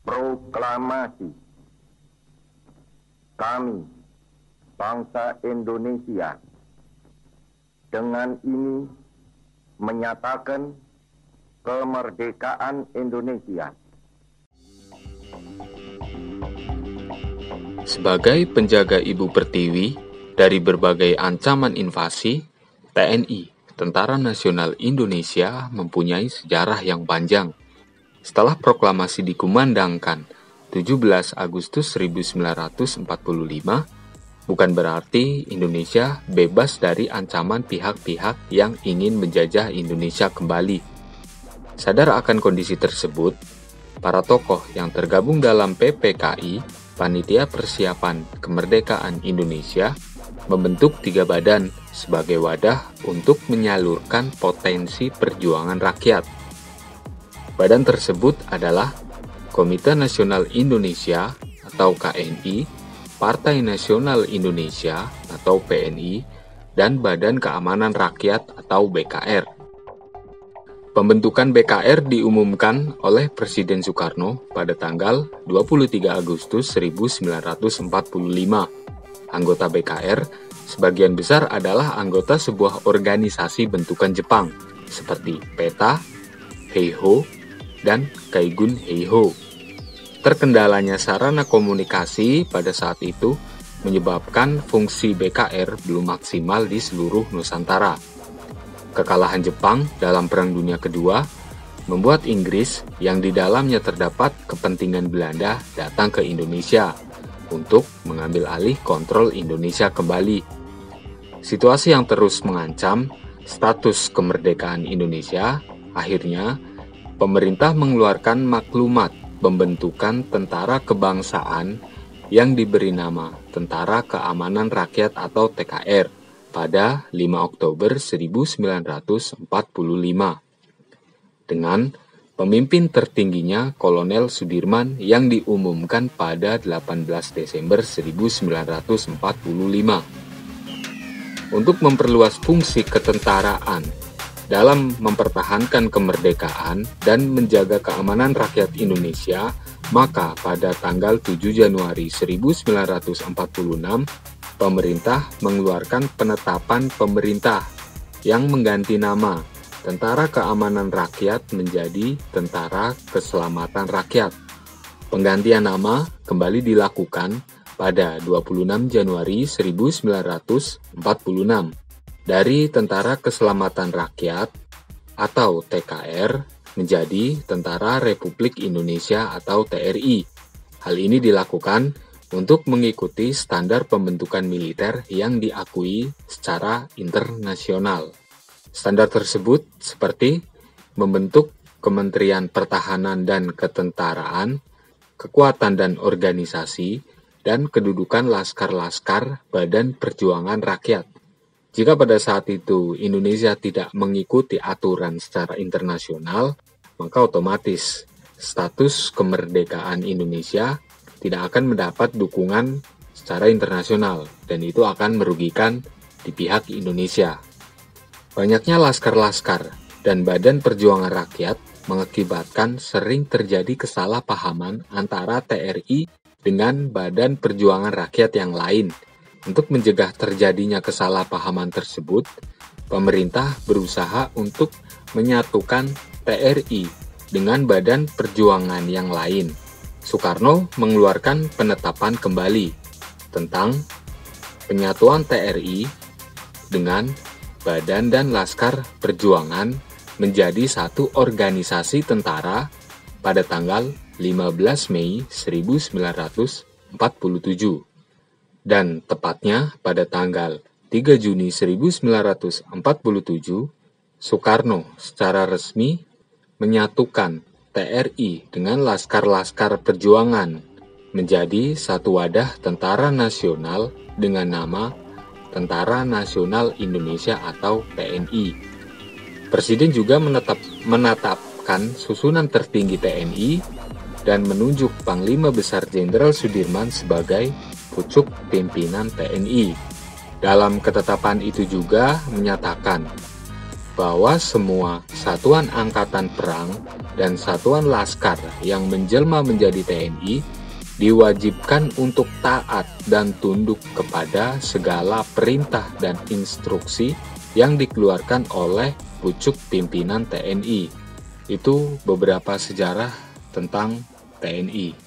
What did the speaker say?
Proklamasi. Kami, bangsa Indonesia, dengan ini menyatakan kemerdekaan Indonesia. Sebagai penjaga Ibu Pertiwi dari berbagai ancaman invasi, TNI, Tentara Nasional Indonesia, mempunyai sejarah yang panjang. Setelah proklamasi dikumandangkan 17 Agustus 1945, bukan berarti Indonesia bebas dari ancaman pihak-pihak yang ingin menjajah Indonesia kembali. Sadar akan kondisi tersebut, para tokoh yang tergabung dalam PPKI, Panitia Persiapan Kemerdekaan Indonesia, membentuk 3 badan sebagai wadah untuk menyalurkan potensi perjuangan rakyat. Badan tersebut adalah Komite Nasional Indonesia atau KNI, Partai Nasional Indonesia atau PNI, dan Badan Keamanan Rakyat atau BKR. Pembentukan BKR diumumkan oleh Presiden Soekarno pada tanggal 23 Agustus 1945. Anggota BKR sebagian besar adalah anggota sebuah organisasi bentukan Jepang seperti PETA, Heiho, dan Kaigun Heiho. Terkendalanya sarana komunikasi pada saat itu menyebabkan fungsi BKR belum maksimal di seluruh Nusantara. Kekalahan Jepang dalam Perang Dunia Kedua membuat Inggris yang di dalamnya terdapat kepentingan Belanda datang ke Indonesia untuk mengambil alih kontrol Indonesia kembali. Situasi yang terus mengancam status kemerdekaan Indonesia, akhirnya pemerintah mengeluarkan maklumat pembentukan Tentara Kebangsaan yang diberi nama Tentara Keamanan Rakyat atau TKR pada 5 Oktober 1945 dengan pemimpin tertingginya Kolonel Sudirman yang diumumkan pada 18 Desember 1945. Untuk memperluas fungsi ketentaraan dalam mempertahankan kemerdekaan dan menjaga keamanan rakyat Indonesia, maka pada tanggal 7 Januari 1946, pemerintah mengeluarkan penetapan pemerintah yang mengganti nama Tentara Keamanan Rakyat menjadi Tentara Keselamatan Rakyat. Penggantian nama kembali dilakukan pada 26 Januari 1946. Dari Tentara Keselamatan Rakyat atau TKR menjadi Tentara Republik Indonesia atau TRI. Hal ini dilakukan untuk mengikuti standar pembentukan militer yang diakui secara internasional. Standar tersebut seperti membentuk Kementerian Pertahanan dan Ketentaraan, kekuatan dan organisasi, dan kedudukan laskar-laskar Badan Perjuangan Rakyat. Jika pada saat itu Indonesia tidak mengikuti aturan secara internasional, maka otomatis status kemerdekaan Indonesia tidak akan mendapat dukungan secara internasional dan itu akan merugikan di pihak Indonesia. Banyaknya laskar-laskar dan Badan Perjuangan Rakyat mengakibatkan sering terjadi kesalahpahaman antara TRI dengan Badan Perjuangan Rakyat yang lain. Untuk mencegah terjadinya kesalahpahaman tersebut, pemerintah berusaha untuk menyatukan TRI dengan Badan Perjuangan yang lain. Soekarno mengeluarkan penetapan kembali tentang penyatuan TRI dengan Badan dan Laskar Perjuangan menjadi satu organisasi tentara pada tanggal 15 Mei 1947. Dan tepatnya pada tanggal 3 Juni 1947, Soekarno secara resmi menyatukan TRI dengan Laskar-Laskar Perjuangan menjadi satu wadah tentara nasional dengan nama Tentara Nasional Indonesia atau TNI. Presiden juga menetapkan susunan tertinggi TNI dan menunjuk Panglima Besar Jenderal Sudirman sebagai pucuk pimpinan TNI. Dalam ketetapan itu juga menyatakan bahwa semua satuan angkatan perang dan satuan laskar yang menjelma menjadi TNI diwajibkan untuk taat dan tunduk kepada segala perintah dan instruksi yang dikeluarkan oleh pucuk pimpinan TNI. Itu beberapa sejarah tentang TNI.